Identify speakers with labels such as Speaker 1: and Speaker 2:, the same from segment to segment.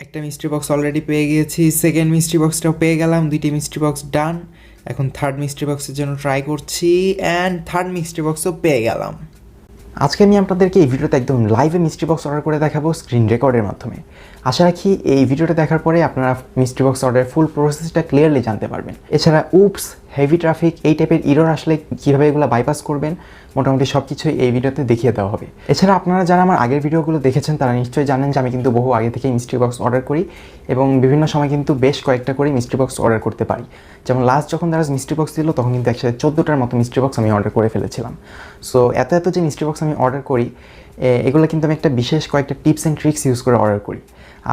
Speaker 1: একটা mystery box already পেয়ে গিয়েছি, সেকেন্ড মিস্ট্রি বক্সটাও পেয়ে গেলাম, দুইটি মিস্ট্রি বক্স ডান। এখন থার্ড মিস্ট্রি বক্সের জন্য ট্রাই করছি অ্যান্ড থার্ড মিস্ট্রি বক্সও পেয়ে গেলাম।
Speaker 2: আজকে আমি আপনাদেরকে এই ভিডিওতে একদম লাইভে মিস্ট্রি বক্স অর্ডার করে দেখাবো স্ক্রিন রেকর্ডের মাধ্যমে। আশা রাখি এই ভিডিওটা দেখার পরে আপনারা মিস্ট্রি বক্স অর্ডারের ফুল প্রসেসটা ক্লিয়ারলি জানতে পারবেন। এছাড়া উপস, হেভি ট্রাফিক, এই টাইপের ইরর আসলে কীভাবে এগুলো বাইপাস করবেন মোটামুটি সব কিছুই এই ভিডিওতে দেখিয়ে দেওয়া হবে। এছাড়া আপনারা যারা আমার আগের ভিডিওগুলো দেখেছেন তারা নিশ্চয়ই জানেন যে আমি কিন্তু বহু আগে থেকেই মিস্ট্রি বক্স অর্ডার করি এবং বিভিন্ন সময় কিন্তু বেশ কয়েকটা করে মিস্ট্রি বক্স অর্ডার করতে পারি। যেমন লাস্ট যখন দারাজ মিস্ট্রি বক্স ছিল তখন কিন্তু একসাথে 14টার মতো মিস্ট্রি বক্স আমি অর্ডার করে ফেলেছিলাম। সো এত যে মিস্ট্রি বক্স আমি অর্ডার করি এগুলো কিন্তু আমি একটা বিশেষ কয়েকটা টিপস অ্যান্ড ট্রিক্স ইউজ করে অর্ডার করি।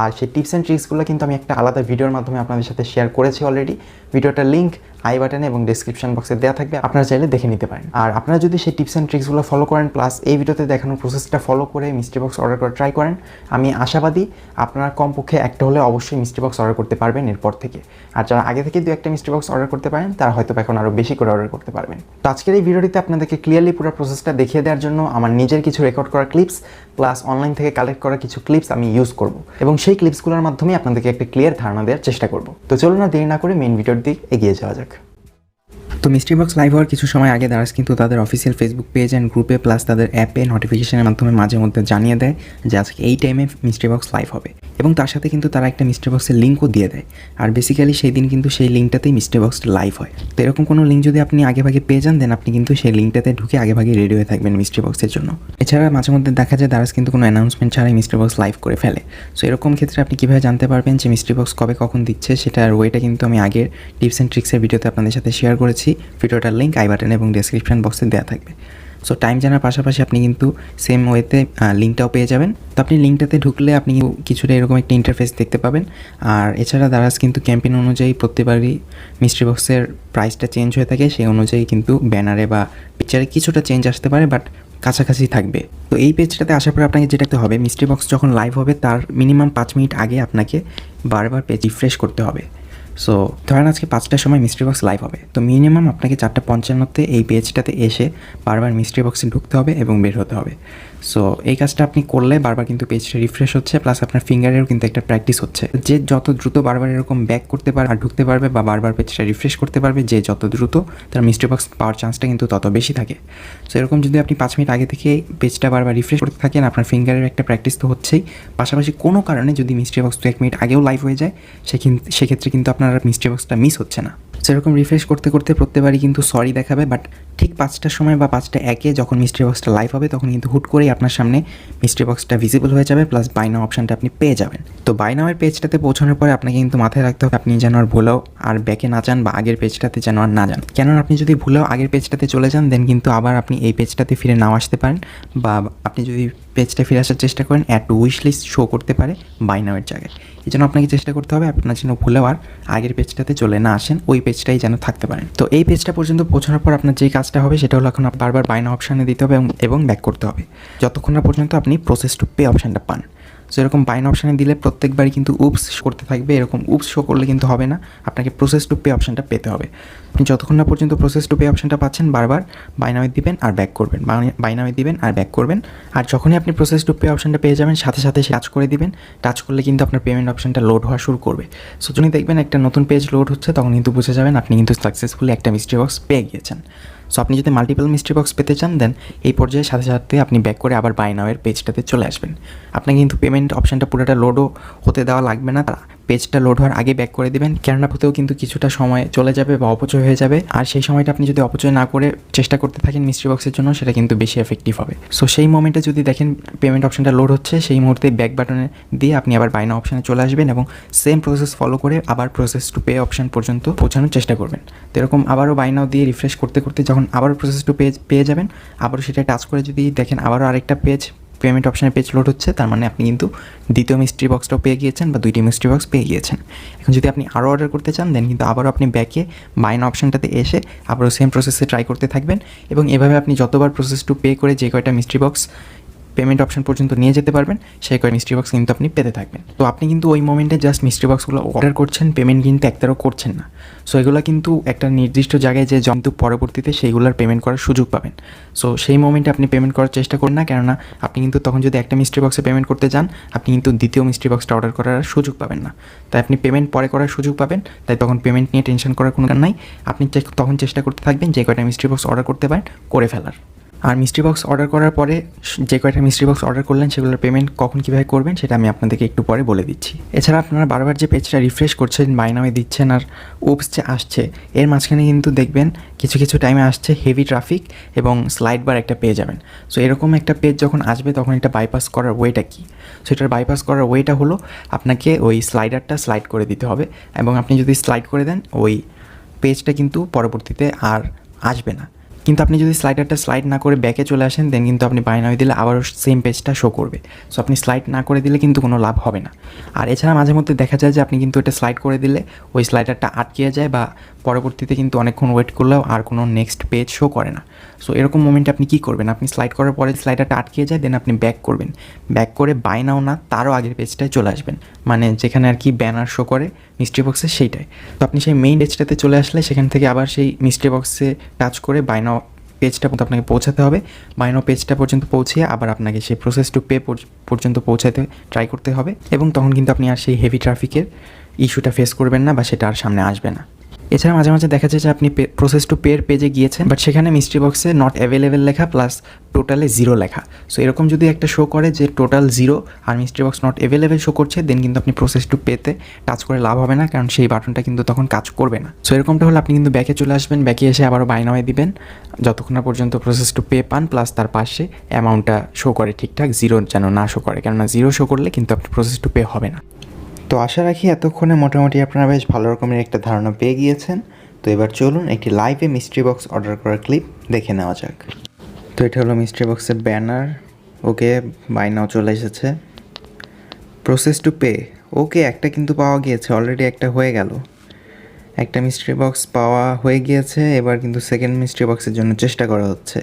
Speaker 2: আর সেই টিপস অ্যান্ড ট্রিক্সগুলো কিন্তু আমি একটা আলাদা ভিডিওর মাধ্যমে আপনাদের সাথে শেয়ার করেছি অলরেডি। ভিডিওটার লিঙ্ক আই বাটনে এবং ডেসক্রিপশন বক্সে দেওয়া থাকবে, আপনারা চাইলে দেখে নিতে পারেন। আর আপনারা যদি সেই টিপস অ্যান্ড ট্রিক্সগুলো ফলো করেন প্লাস এই ভিডিওতে দেখানো প্রসেসটা ফলো করে মিস্ট্রি বক্স অর্ডার করে ট্রাই করেন, আমি আশাবাদী আপনারা কমপক্ষে একটা হলে অবশ্যই মিস্ট্রি বক্স অর্ডার করতে পারবেন এরপর থেকে। আর যারা আগে থেকে দু একটা মিস্ট্রি বক্স অর্ডার করতে পারেন তারা হয়তো এখন আরও বেশি করে অর্ডার করতে পারবেন। তো আজকের এই ভিডিওটিতে আপনাদেরকে ক্লিয়ারলি পুরো প্রসেসটা দেখিয়ে দেওয়ার জন্য আমার নিজের কিছু রেকর্ড করা ক্লিপস প্লাস অনলাইন থেকে কালেক্ট করা কিছু ক্লিপস আমি ইউজ করব এবং সেই ক্লিপসগুলোর মাধ্যমে আপনাদেরকে একটা ক্লিয়ার ধারণা দেওয়ার চেষ্টা করব। তো চলুন না দেরি না করে মেইন ভিডিওর দিক এগিয়ে যাওয়া যাক।
Speaker 3: তো মিস্ট্রি বক্স লাইভ হওয়ার কিছু সময় আগে দারাজ কিন্তু তাদের অফিসিয়াল ফেসবুক পেজ অ্যান্ড গ্রুপে প্লাস তাদের অ্যাপে নোটিফিকেশনের মাধ্যমে মাঝে মধ্যে জানিয়ে দেয় যে আজকে এই টাইমে মিস্ট্রি বক্স লাইভ হবে এবং তার সাথে কিন্তু তারা একটা মিস্ট্রি বক্সের লিঙ্কও দিয়ে দেয়। আর বেসিক্যালি সেই দিন কিন্তু সেই লিঙ্কটাতেই মিস্ট্রি বক্সটা লাইভ হয়। তো এরকম কোনো লিঙ্ক যদি আপনি আগেভাগে পেয়ে যান দেন আপনি কিন্তু সেই লিঙ্কটাতে ঢুকে আগেভাগে রেডি হয়ে থাকবেন মিস্ট্রি বক্সের জন্য। এছাড়া মাঝে মধ্যে দেখা যায় দারাজ কিন্তু কোনো অ্যানাউন্সমেন্ট ছাড়াই মিস্ট্রি বক্স লাইভ করে ফেলে। সো এরকম ক্ষেত্রে আপনি কীভাবে জানতে পারবেন যে মিস্ট্রি বক্স কবে কখন দিচ্ছে সেটার ওয়েটা কিন্তু আমি আগের টিপস অ্যান্ড ট্রিক্সের ভিডিওতে আপনাদের সাথে শেয়ার করেছি। ভিডিওটার লিঙ্ক আই বাটন এবং ডেসক্রিপশন বক্সে দেওয়া থাকবে। সো টাইম জানার পাশাপাশি আপনি কিন্তু সেম ওয়েতে লিঙ্কটাও পেয়ে যাবেন। তো আপনি লিঙ্কটাতে ঢুকলে আপনি কিছুটা এরকম একটা ইন্টারফেস দেখতে পাবেন। আর এছাড়া দারাজ কিন্তু ক্যাম্পেইন অনুযায়ী প্রত্যেকবারই মিস্ট্রি বক্সের প্রাইসটা চেঞ্জ হয়ে থাকে, সেই অনুযায়ী কিন্তু ব্যানারে বা পিকচারে কিছুটা চেঞ্জ আসতে পারে বাট কাছাকাছি থাকবে। তো এই পেজটাতে আসার পরে আপনাকে যেটা হবে মিস্ট্রি বক্স যখন লাইভ হবে তার মিনিমাম 5 মিনিট আগে আপনাকে বারবার পেজ রিফ্রেশ করতে হবে। সো ধরেন আজকে 5টার সময় মিস্ট্রি বক্স লাইভ হবে, তো মিনিমাম আপনাকে 4:55 এই পেজটাতে এসে বারবার মিস্ট্রি বক্সে ঢুকতে হবে এবং বের হতে হবে। সো এই কাজটা আপনি করলে বারবার কিন্তু পেজটা রিফ্রেশ হচ্ছে প্লাস আপনার ফিঙ্গারেরও কিন্তু একটা প্র্যাকটিস হচ্ছে। যে যত দ্রুত বারবার এরকম ব্যাক করতে পারে আর ঢুকতে পারবে বা বারবার পেজটা রিফ্রেশ করতে পারবে, যে যত দ্রুত তার মিস্ট্রি বক্স পাওয়ার চান্সটা কিন্তু তত বেশি থাকে। সো এরকম যদি আপনি 5 মিনিট আগে থেকে পেজটা বারবার রিফ্রেশ করতে থাকেন আপনার ফিঙ্গারের একটা প্র্যাকটিস তো হচ্ছেই, পাশাপাশি কোনো কারণে যদি মিস্ট্রি বক্স 1 মিনিট আগেও লাইভ হয়ে যায় সেক্ষেত্রে কিন্তু আপনার মিস্ট্রি বক্সটা মিস হচ্ছে না। সেরকম রিফ্রেশ করতে করতে প্রত্যেকবারই কিন্তু সরি দেখাবে, বাট ঠিক 5টার সময় বা 5:01 যখন মিস্ট্রি বক্সটা লাইভ হবে তখন কিন্তু হুট করেই আপনার সামনে মিস্ট্রি বক্সটা ভিজিবল হয়ে যাবে প্লাস বাই নাও অপশানটা আপনি পেয়ে যাবেন। তো বাই নাওয়ের পেজটাতে পৌঁছানোর পরে আপনাকে কিন্তু মাথায় রাখতে হবে আপনি যেন আর ভুলেও আর ব্যাকে না যান বা আগের পেজটাতে যেন আর না যান। কেননা আপনি যদি ভুলেও আগের পেজটাতে চলে যান দেন কিন্তু আবার আপনি এই পেজটাতে ফিরে নাও আসতে পারেন, বা আপনি যদি পেজটা ফিরে আসার চেষ্টা করেন add to wish list show করতে পারে বাই নাওয়ের জায়গায়। এই জন্য আপনাকে চেষ্টা করতে হবে আপনার যেন ভুলেও আর আগের পেজটাতে চলে না আসেন, ওই পেজটাই যেন থাকতে পারেন। তো এই পেজটা পর্যন্ত পৌঁছানোর পর আপনার যে কাজটা হবে সেটা হলো এখন বারবার বাই নাও অপশানে দিতে হবে এবং ব্যাক করতে হবে যতক্ষণ না পর্যন্ত আপনি প্রসেস টু পে অপশানটা পান। সো এরকম বাই নাও অপশানে দিলে প্রত্যেকবারই কিন্তু উপস করতে থাকবে, এরকম উপস শো করলে কিন্তু হবে না, আপনাকে প্রসেস টু পে অপশানটা পেতে হবে। আপনি যতক্ষণ না পর্যন্ত প্রসেস টু পে অপশানটা পাচ্ছেন বারবার বাই নাও দিবেন আর ব্যাক করবেন, বাই নাও দিবেন আর ব্যাক করবেন। আর যখনই আপনি প্রসেস টু পে অপশানটা পেয়ে যাবেন সাথে সাথে টাচ করে দিবেন, টাচ করলে কিন্তু আপনার পেমেন্ট অপশানটা লোড হওয়া শুরু করবে। সো যখনই দেখবেন একটা নতুন পেজ লোড হচ্ছে তখন কিন্তু বুঝে যাবেন আপনি কিন্তু সাকসেসফুলি একটা মিস্ট্রি বক্স পেয়ে গিয়েছেন। সো আপনি যদি মাল্টিপল মিস্ট্রি বক্স পেতে চান দেন এই পর্যায়ে সাথে সাথে আপনি ব্যাক করে আবার বাই নাওয়ের পেজটাতে চলে আসবেন। আপনাকে কিন্তু পেমেন্ট অপশানটা পুরোটা লোডও হতে দেওয়া লাগবে না, পেজটা লোড হওয়ার আগে ব্যাক করে দেবেন, কেননা হতেও কিন্তু কিছুটা সময় চলে যাবে বা অপচয় হয়ে যাবে। আর সেই সময়টা আপনি যদি অপচয় না করে চেষ্টা করতে থাকেন মিস্ট্রি বক্সের জন্য সেটা কিন্তু বেশি এফেক্টিভ হবে। সো সেই মোমেন্টে যদি দেখেন পেমেন্ট অপশানটা লোড হচ্ছে সেই মুহূর্তে ব্যাক বাটনে দিয়ে আপনি আবার বাই নাও অপশানে চলে আসবেন এবং সেম প্রসেস ফলো করে আবার প্রসেস টু পে অপশান পর্যন্ত পৌঁছানোর চেষ্টা করবেন। তো এরকম আবারও বাই নাও দিয়ে রিফ্রেশ করতে করতে যখন আবারও প্রসেস টু পেয়ে যাবেন আবারও সেটা টাচ করে যদি দেখেন আবারও আরেকটা পেমেন্ট অপশানে পেজ লোড হচ্ছে, তার মানে আপনি কিন্তু দ্বিতীয় মিস্ট্রি বক্সটাও পেয়ে গিয়েছেন বা 2টি মিস্ট্রি বক্স পেয়ে গিয়েছেন। এখন যদি আপনি আরও অর্ডার করতে চান দেন কিন্তু আবারও আপনি ব্যাকে বাই নাও অপশানটাতে এসে আবারও সেম প্রসেসে ট্রাই করতে থাকবেন এবং এভাবে আপনি যতবার প্রসেস টু পে করে যে কয়টা মিস্ট্রি বক্স পেমেন্ট অপশন পর্যন্ত নিয়ে যেতে পারবেন, সেই কয় মিস্ট্রি বক্স কিন্তু আপনি পেতে থাকবেন। তো আপনি কিন্তু ওই মোমেন্টে জাস্ট মিস্ট্রি বক্সগুলো অর্ডার করছেন, পেমেন্ট কিন্তু একটারও করছেন না। সো এগুলো কিন্তু একটা নির্দিষ্ট জায়গায় যে কিন্তু পরবর্তীতে সেইগুলোর পেমেন্ট করার সুযোগ পাবেন। সো সেই মোমেন্টে আপনি পেমেন্ট করার চেষ্টা করুন না, কেননা আপনি কিন্তু তখন যদি একটা মিস্ট্রি বক্সে পেমেন্ট করতে যান, আপনি কিন্তু দ্বিতীয় মিস্ট্রি বক্সটা অর্ডার করার সুযোগ পাবেন না। তাই আপনি পেমেন্ট পরে করার সুযোগ পাবেন, তাই তখন পেমেন্ট নিয়ে টেনশন করার কোনো কারণ নাই। আপনি তখন চেষ্টা করতে থাকবেন যে কয়টা মিস্ট্রি বক্স অর্ডার করতে পারেন করে ফেলার। আর মিস্ট্রি বক্স অর্ডার করার পরে যে কয়টা মিস্ট্রি বক্স অর্ডার করলেন সেগুলোর পেমেন্ট কখন কীভাবে করবেন সেটা আমি আপনাদেরকে একটু পরে বলে দিচ্ছি। এছাড়া আপনারা বারবার যে পেজটা রিফ্রেশ করছেন, বাই নামে দিচ্ছেন আর উপস যে আসছে, এর মাঝখানে কিন্তু দেখবেন কিছু কিছু টাইমে আসছে হেভি ট্রাফিক এবং স্লাইড বার একটা পেয়ে যাবেন। সো এরকম একটা পেজ যখন আসবে তখন এটা বাইপাস করার ওয়েটা কী? সো এটার বাইপাস করার ওয়েটা হলো আপনাকে ওই স্লাইডারটা স্লাইড করে দিতে হবে, এবং আপনি যদি স্লাইড করে দেন ওই পেজটা কিন্তু পরবর্তীতে আর আসবে না। কিন্তু আপনি যদি স্লাইডারটা স্লাইড না করে ব্যাকে চলে আসেন, দেন কিন্তু আপনি বাই নাও দিলে আবারও সেম পেজটা শো করবে। সো আপনি স্লাইড না করে দিলে কিন্তু কোনো লাভ হবে না। আর এছাড়া মাঝে মধ্যে দেখা যায় যে আপনি কিন্তু এটা স্লাইড করে দিলে ওই স্লাইডারটা আটকে যায়, বা পরবর্তীতে কিন্তু অনেকক্ষণ ওয়েট করলেও আর কোনো নেক্সট পেজ শো করে না। সো এরকম মোমেন্টে আপনি কী করবেন? আপনি স্লাইড করার পরে স্লাইডারটা আটকে যায়, দেন আপনি ব্যাক করবেন। ব্যাক করে বাই নাও না তারও আগের পেজটায় চলে আসবেন, মানে যেখানে আর কি ব্যানার শো করে মিস্ট্রি বক্সে সেইটাই। তো আপনি সেই মেইন পেজটাতে চলে আসলে সেখান থেকে আবার সেই মিস্ট্রি বক্সে টাচ করে বাই নাও পেজটা আপনাকে পৌঁছাতে হবে। বাই নাও পেজটা পর্যন্ত পৌঁছিয়ে আবার আপনাকে সেই প্রসেস টু পে পর্যন্ত পৌঁছাতে ট্রাই করতে হবে, এবং তখন কিন্তু আপনি আর সেই হেভি ট্রাফিকের ইস্যুটা ফেস করবেন না, বা সেটা আর সামনে আসবে না। এছাড়া মাঝে মাঝে দেখা যায় যে আপনি প্রসেস টু পের পেজে গিয়েছেন, বাট সেখানে মিস্ট্রি বক্সে নট অ্যাভেলেবেল লেখা প্লাস টোটালে 0 লেখা। সো এরকম যদি একটা শো করে যে টোটাল 0 আর mystery box not available show করছে, দেন কিন্তু আপনি প্রসেস টু পেতে টাচ করে লাভ হবে না, কারণ সেই বাটনটা কিন্তু তখন কাজ করবে না। সো এরকমটা হলে আপনি কিন্তু ব্যাকে চলে আসবেন, ব্যাকে এসে আবারও বাই নাওয়ে দিবেন যতক্ষণ না পর্যন্ত প্রসেস টু পে পান, প্লাস তার পাশে অ্যামাউন্টটা শো করে ঠিকঠাক, 0 যেন না শো করে, কেননা 0 শো করলে কিন্তু আপনি প্রসেস টু পে হবে না।
Speaker 1: তো আশা রাখি এতক্ষণে মোটামুটি আপনারা বেশ ভালো রকমের একটা ধারণা পেয়ে গিয়েছেন। তো এবার চলুন একটি লাইভে মিস্ট্রি বক্স অর্ডার করার ক্লিপ দেখে নেওয়া যাক। তো এটা হলো মিস্ট্রি বক্সের ব্যানার। ওকে, বাই নাও চলে এসেছে। প্রসেস টু পে, ওকে, একটা কিন্তু পাওয়া গিয়েছে, অলরেডি একটা হয়ে গেল। একটা মিস্ট্রি বক্স পাওয়া হয়ে গিয়েছে, এবার কিন্তু সেকেন্ড মিস্ট্রি বক্সের জন্য চেষ্টা করা হচ্ছে।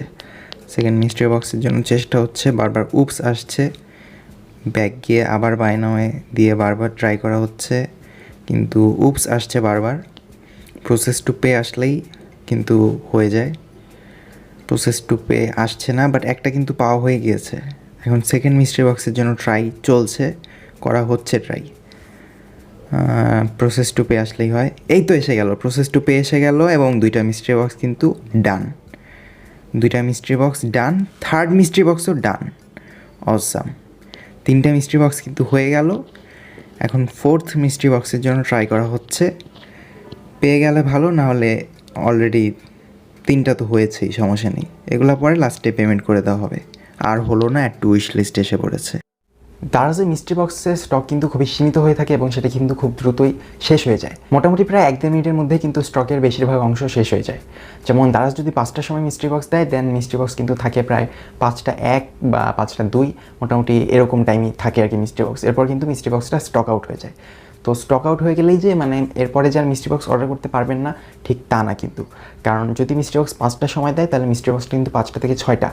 Speaker 1: সেকেন্ড মিস্ট্রি বক্সের জন্য চেষ্টা হচ্ছে, বারবার উপস আসছে। ব্যাক গিয়ে আবার বাই নাওয়ে দিয়ে বারবার ট্রাই করা হচ্ছে, কিন্তু উপস আসছে বারবার। প্রসেস টু পে আসলেই কিন্তু হয়ে যায়। প্রসেস টু পে আসছে না, বাট একটা কিন্তু পাওয়া হয়ে গিয়েছে। এখন সেকেন্ড মিস্ট্রি বক্সের জন্য ট্রাই চলছে, করা হচ্ছে ট্রাই। প্রসেস টু পে আসলেই হয়। এই তো এসে গেল, প্রসেস টু পে এসে গেল, এবং 2টা মিস্ট্রি বক্স কিন্তু ডান। 2টা মিস্ট্রি বক্স ডান, থার্ড মিস্ট্রি বক্সও ডান। অসাম। 3টা মিস্ট্রি বক্স কিন্তু হয়ে গেল। এখন ফোর্থ মিস্ট্রি বক্সের জন্য ট্রাই করা হচ্ছে। পেয়ে গেলে ভালো, না হলে অলরেডি 3টা তো হয়েছেই, সমস্যা নেই। এগুলো পরে লাস্টে পেমেন্ট করে দেওয়া হবে। আর হলো না, একটু উইশ লিস্ট এসে পড়েছে।
Speaker 2: দারাজের মিস্ট্রি বক্সের স্টক কিন্তু খুবই সীমিত হয়ে থাকে, এবং সেটা কিন্তু খুব দ্রুতই শেষ হয়ে যায়। মোটামুটি প্রায় 1-2 মিনিটের মধ্যে কিন্তু স্টকের বেশিরভাগ অংশ শেষ হয়ে যায়। যেমন দারাজ যদি 5টার সময় মিস্ট্রি বক্স দেয়, দেন মিস্ট্রি বক্স কিন্তু থাকে প্রায় 5টা 1 বা 5টা 2, মোটামুটি এরকম টাইমই থাকে আর কি মিস্ট্রি বক্স। এরপর কিন্তু মিস্ট্রি বক্সটা স্টক আউট হয়ে যায়। তো স্টক আউট হয়ে গেলেই যে মানে এরপরে যে আর মিস্ট্রি বক্স অর্ডার করতে পারবেন না, ঠিক তা না কিন্তু। কারণ যদি মিস্ট্রি বক্স 5টার সময় দেয়, তাহলে মিস্ট্রি বক্সটা কিন্তু 5টা থেকে 6টা,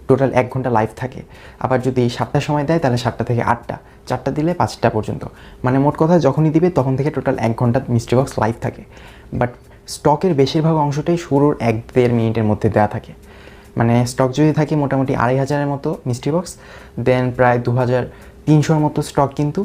Speaker 2: টোটাল 1 ঘন্টা লাইভ থাকে। আবার যদি 7টার সময় দেয়, তাহলে 7টা থেকে 8টা, 4টা দিলে 5টা পর্যন্ত। মানে মোট কথা যখনই দিবে তখন থেকে টোটাল 1 ঘন্টা মিস্ট্রি বক্স লাইভ থাকে। বাট স্টকের বেশিরভাগ অংশটাই শুরুর 1-1.5 মিনিটের মধ্যে দেওয়া থাকে। মানে স্টক যদি থাকে মোটামুটি 2500-এর মতো মিস্ট্রি বক্স, দেন প্রায় 2300-র মতো স্টক কিন্তু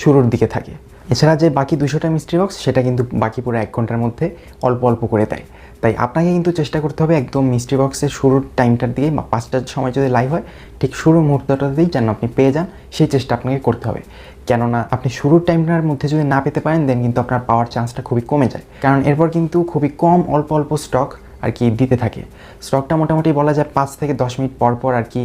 Speaker 2: শুরুর দিকে থাকে। এছাড়া যে বাকি 200টা মিস্ট্রি বক্স, সেটা কিন্তু বাকি পুরো 1 ঘন্টার মধ্যে অল্প অল্প করে দেয়। তাই আপনাকে কিন্তু চেষ্টা করতে হবে একদম মিস্ট্রি বক্সের শুরুর টাইমটার দিকে, বা 5টার সময় যদি লাইভ হয়, ঠিক শুরুর মুহূর্তটাতেই যেন আপনি পেয়ে যান, সেই চেষ্টা আপনাকে করতে হবে। কেননা আপনি শুরুর টাইমটার মধ্যে যদি না পেতে পারেন, দেন কিন্তু আপনার পাওয়ার চান্সটা খুবই কমে যায়। কারণ এরপর কিন্তু খুবই কম অল্প অল্প স্টক আর কি দিতে থাকে। স্টকটা মোটামুটি বলা যায় 5 থেকে 10 মিনিট পর পর আর কি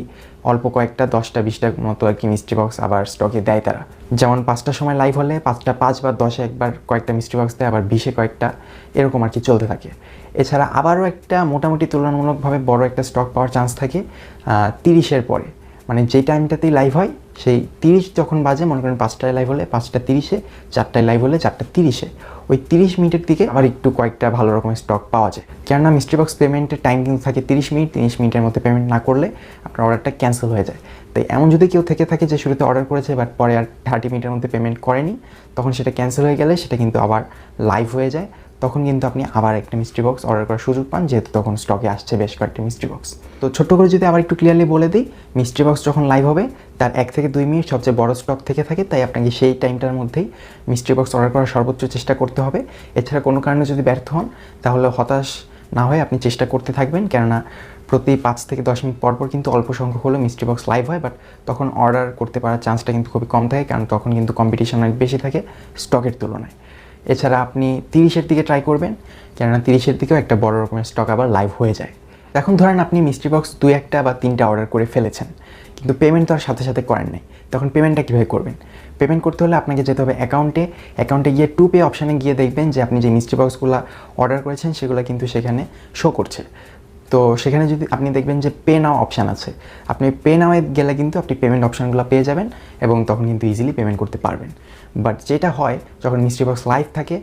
Speaker 2: অল্প কয়েকটা 10টা 20টা মতো আর কি মিস্ট্রি বক্স আবার স্টকে দেয় তারা। যেমন 5টার সময় লাইভ হলে 5টা 5 বা 10-এ একবার কয়েকটা মিস্ট্রি বক্স দেয়, আবার 20-এ কয়েকটা, এরকম আর কি চলতে থাকে। এছাড়া আবারও একটা মোটামুটি তুলনামূলকভাবে বড় একটা স্টক পাওয়ার চান্স থাকে 30-এর পরে, মানে যেই টাইমটাতেই লাইভ হয় সেই 30 যখন বাজে, মনে করেন 5টায় লাইভ হলে 5:30-এ, 4টায় লাইভ হলে 4:30-এ, ওই 30 মিনিটের দিকে আবার একটু কয়েকটা ভালো রকমের স্টক পাওয়া যায়। কেননা মিস্ট্রি বক্স পেমেন্টের টাইম কিন্তু থাকে 30 মিনিট, 30 মিনিটের মধ্যে পেমেন্ট না করলে আপনার অর্ডারটা ক্যান্সেল হয়ে যায়। তাই এমন যদি কেউ থেকে থাকে যে শুরুতে অর্ডার করেছে বাট পরে আর 30 মিনিটের মধ্যে পেমেন্ট করেনি, তখন সেটা ক্যান্সেল হয়ে গেলে সেটা কিন্তু আবার লাইভ হয়ে যায়। তখন কিন্তু আপনি আবার একটা মিস্ট্রি বক্স অর্ডার করার সুযোগ পান, যেহেতু তখন স্টকে আসছে বেশ কয়েকটা মিস্ট্রি বক্স। তো ছোট্ট করে যদি আবার একটু ক্লিয়ারলি বলে দিই, মিস্ট্রি বক্স যখন লাইভ হবে তার 1 থেকে 2 মিনিট সবচেয়ে বড় স্টক থেকে থাকে, তাই আপনাকে সেই টাইমটার মধ্যেই মিস্ট্রি বক্স অর্ডার করার সর্বোচ্চ চেষ্টা করতে হবে। এছাড়া কোনো কারণে যদি ব্যর্থ হন তাহলে হতাশ না হয়ে আপনি চেষ্টা করতে থাকবেন, কেননা প্রতি 5 থেকে 10 মিনিট পরপর কিন্তু অল্প সংখ্যক হলেও মিস্ট্রি বক্স লাইভ হয়, বাট তখন অর্ডার করতে পারার চান্সটা কিন্তু খুবই কম থাকে, কারণ তখন কিন্তু কম্পিটিশন অনেক বেশি থাকে স্টকের তুলনায়। এছাড়া আপনি 30-এর দিকে ট্রাই করবেন, কেননা 30-এর দিকেও একটা বড় রকমের স্টক আবার লাইভ হয়ে যায়। এখন ধরেন আপনি মিস্ট্রি বক্স 2-1টা বা 3টা অর্ডার করে ফেলেছেন, কিন্তু পেমেন্ট তো আর সাথে সাথে করেন নাই। তখন পেমেন্টটা কীভাবে করবেন? পেমেন্ট করতে হলে আপনাকে যেতে হবে অ্যাকাউন্টে গিয়ে টু পে অপশানে গিয়ে দেখবেন যে আপনি যে মিস্ট্রি বক্সগুলো অর্ডার করেছেন সেগুলো কিন্তু সেখানে শো করছে। তো সেখানে যদি আপনি দেখবেন যে পে নাও অপশান আছে, আপনি পে নাওয়ে গেলে কিন্তু আপনি পেমেন্ট অপশানগুলো পেয়ে যাবেন এবং তখন কিন্তু ইজিলি পেমেন্ট করতে পারবেন। বাট যেটা হয় যখন মিস্ট্রি বক্স লাইভ থাকে,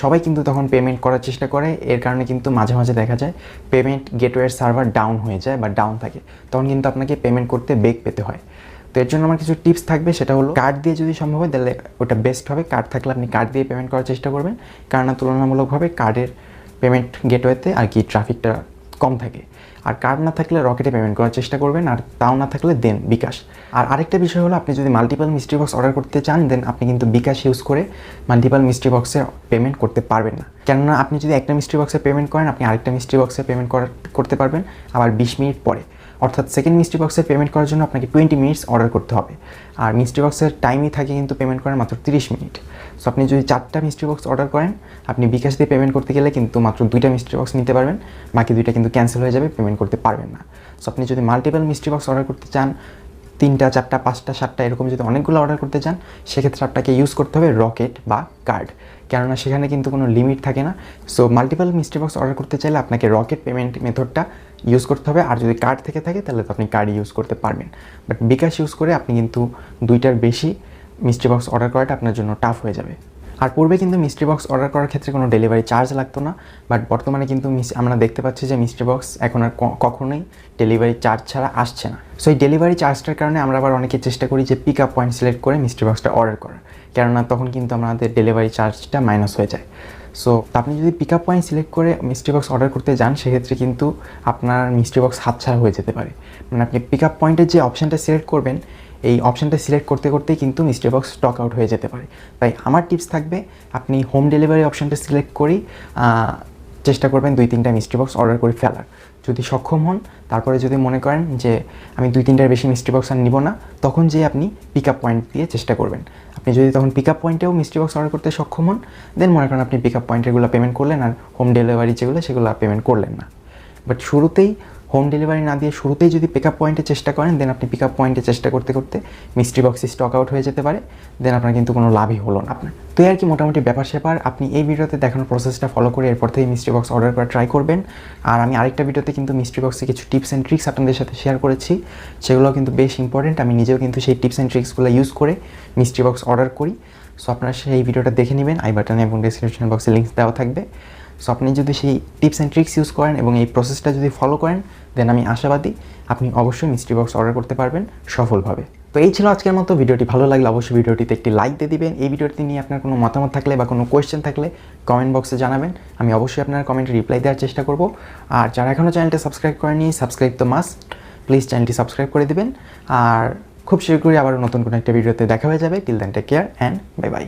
Speaker 2: সবাই কিন্তু তখন পেমেন্ট করার চেষ্টা করে, এর কারণে কিন্তু মাঝে মাঝে দেখা যায় পেমেন্ট গেটওয়ের সার্ভার ডাউন হয়ে যায় বা ডাউন থাকে, তখন কিন্তু আপনাকে পেমেন্ট করতে বেগ পেতে হয়। তো এর জন্য আমার কিছু টিপস থাকবে, সেটা হলো কার্ড দিয়ে যদি সম্ভব হয় তাহলে ওটা বেস্ট হবে। কার্ড থাকলে আপনি কার্ড দিয়ে পেমেন্ট করার চেষ্টা করবেন, কারণ তুলনামূলকভাবে কার্ডের পেমেন্ট গেটওয়েতে আর কি ট্রাফিকটা কম থাকে। আর কার্ড না থাকলে রকেটে পেমেন্ট করার চেষ্টা করবেন, আর তাও না থাকলে দেন বিকাশ। আর আরেকটা বিষয় হলো, আপনি যদি মাল্টিপল মিস্ট্রি বক্স অর্ডার করতে চান দেন আপনি কিন্তু বিকাশ ইউজ করে মাল্টিপল মিস্ট্রি বক্সে পেমেন্ট করতে পারবেন না, কেননা আপনি যদি একটা মিস্ট্রি বক্সে পেমেন্ট করেন আপনি আরেকটা মিস্ট্রি বক্সে পেমেন্ট করতে পারবেন আবার 20 মিনিট পরে। অর্থাৎ সেকেন্ড মিস্ট্রি বক্সের পেমেন্ট করার জন্য আপনাকে 20 মিনিটস অর্ডার করতে হবে, আর মিস্ট্রি বক্সের টাইমই থাকে কিন্তু পেমেন্ট করার মাত্র 30 মিনিট। সো আপনি যদি 4টা মিস্ট্রি বক্স অর্ডার করেন, আপনি বিকাশ দিয়ে পেমেন্ট করতে গেলে কিন্তু মাত্র 2টা মিস্ট্রি বক্স নিতে পারবেন, বাকি 2টা কিন্তু ক্যান্সেল হয়ে যাবে, পেমেন্ট করতে পারবেন না। সো আপনি যদি মাল্টিপল মিস্ট্রি বক্স অর্ডার করতে চান, 3টা 4টা 5টা 7টা এরকম যদি অনেকগুলো অর্ডার করতে চান, সেক্ষেত্রে আপনাকে ইউজ করতে হবে রকেট বা কার্ড, কেননা সেখানে কিন্তু কোনো লিমিট থাকে না। So multiple mystery box order করতে চাইলে আপনাকে রকেট পেমেন্ট মেথডটা ইউজ করতে হবে, আর যদি কার্ড থেকে থাকে তাহলে তো আপনি কার্ড ইউজ করতে পারবেন। বাট বিকাশ ইউজ করে আপনি কিন্তু 2টার বেশি মিস্ট্রি বক্স অর্ডার করাটা আপনার জন্য টাফ হয়ে যাবে। আর পূর্বে কিন্তু মিস্ট্রি বক্স অর্ডার করার ক্ষেত্রে কোনো ডেলিভারি চার্জ লাগতো না, বাট বর্তমানে কিন্তু আমরা দেখতে পাচ্ছি যে মিস্ট্রি বক্স এখন আর কখনোই ডেলিভারি চার্জ ছাড়া আসছে না। সো এই ডেলিভারি চার্জটার কারণে আমরা আবার অনেকে চেষ্টা করি যে পিক আপ পয়েন্ট সিলেক্ট করে মিস্ট্রি বক্সটা অর্ডার করার, কেননা তখন কিন্তু আমাদের ডেলিভারি চার্জটা মাইনাস হয়ে যায়। সো আপনি যদি পিক আপ পয়েন্ট সিলেক্ট করে মিস্ট্রি বক্স অর্ডার করতে যান, সেক্ষেত্রে কিন্তু আপনার মিস্ট্রি বক্স হাতছাড়া হয়ে যেতে পারে। মানে আপনি পিক আপ পয়েন্টের যে অপশানটা সিলেক্ট করবেন, এই অপশানটা সিলেক্ট করতে করতেই কিন্তু মিস্ট্রি বক্স স্টক আউট হয়ে যেতে পারে। তাই আমার টিপস থাকবে, আপনি হোম ডেলিভারি অপশানটা সিলেক্ট করেই চেষ্টা করবেন 2-3টা মিস্ট্রি বক্স অর্ডার করে ফেলার। যদি সক্ষম হন, তারপরে যদি মনে করেন যে আমি 2-3টার বেশি মিস্ট্রি বক্স আর নিব না, তখন যে আপনি পিক আপ পয়েন্ট দিয়ে চেষ্টা করবেন। আপনি যদি তখন পিক আপ পয়েন্টেও মিস্ট্রি বক্স অর্ডার করতে সক্ষম হন, দেন মনে করেন আপনি পিক আপ পয়েন্টেরগুলো পেমেন্ট করলেন আর হোম ডেলিভারি যেগুলো সেগুলো পেমেন্ট করলেন না। বাট শুরুতেই হোম ডেলিভারি না দিয়ে শুরুতেই যদি পিক আপ পয়েন্টে চেষ্টা করেন, দেন আপনি পিক আপ পয়েন্টে চেষ্টা করতে করতে মিস্ট্রি বক্সে স্টক আউট হয়ে যেতে পারে, দেন আপনার কিন্তু কোনো লাভই হলো না আপনার। তো আর কি মোটামুটি ব্যাপার স্যাপার, আপনি এই ভিডিওতে দেখানোর প্রসেসটা ফলো করে এরপর থেকে মিস্ট্রি বক্স অর্ডার করা ট্রাই করবেন। আর আমি আরেকটা ভিডিওতে কিন্তু মিস্ট্রি বক্সে কিছু টিপস অ্যান্ড ট্রিক্স আপনাদের সাথে শেয়ার করেছি, সেগুলো কিন্তু বেশ ইম্পর্টেন্ট। আমি নিজেও কিন্তু সেই টিপস অ্যান্ড ট্রিক্সগুলো ইউজ করে মিস্ট্রি বক্স অর্ডার করি। সো আপনারা সেই ভিডিওটা দেখে নেবেন, আই বাটনে এবং ডেসক্রিপশন বক্সে লিঙ্ক দেওয়া থাকবে। সো আপনি যদি সেই টিপস অ্যান্ড ট্রিক্স ইউজ করেন এবং এই প্রসেসটা যদি ফলো করেন, দেন আমি আশাবাদী আপনি অবশ্যই মিস্ট্রি বক্স অর্ডার করতে পারবেন সফলভাবে। তো এই ছিল আজকের মতো। ভিডিওটি ভালো লাগলে অবশ্যই ভিডিওটিতে একটি লাইক দিয়ে দিবেন। এই ভিডিওটি নিয়ে আপনার কোনো মতামত থাকলে বা কোনো কোয়েশ্চেন থাকলে কমেন্ট বক্সে জানাবেন, আমি অবশ্যই আপনার কমেন্টে রিপ্লাই দেওয়ার চেষ্টা করব। আর যারা এখনও চ্যানেলটা সাবস্ক্রাইব করেনি, সাবস্ক্রাইব তো মাস্ট, প্লিজ চ্যানেলটি সাবস্ক্রাইব করে দিবেন। আর খুব শীঘ্রই আবার নতুন কোনো একটা ভিডিওতে দেখা হয়ে যাবে। Till then take care and bye by.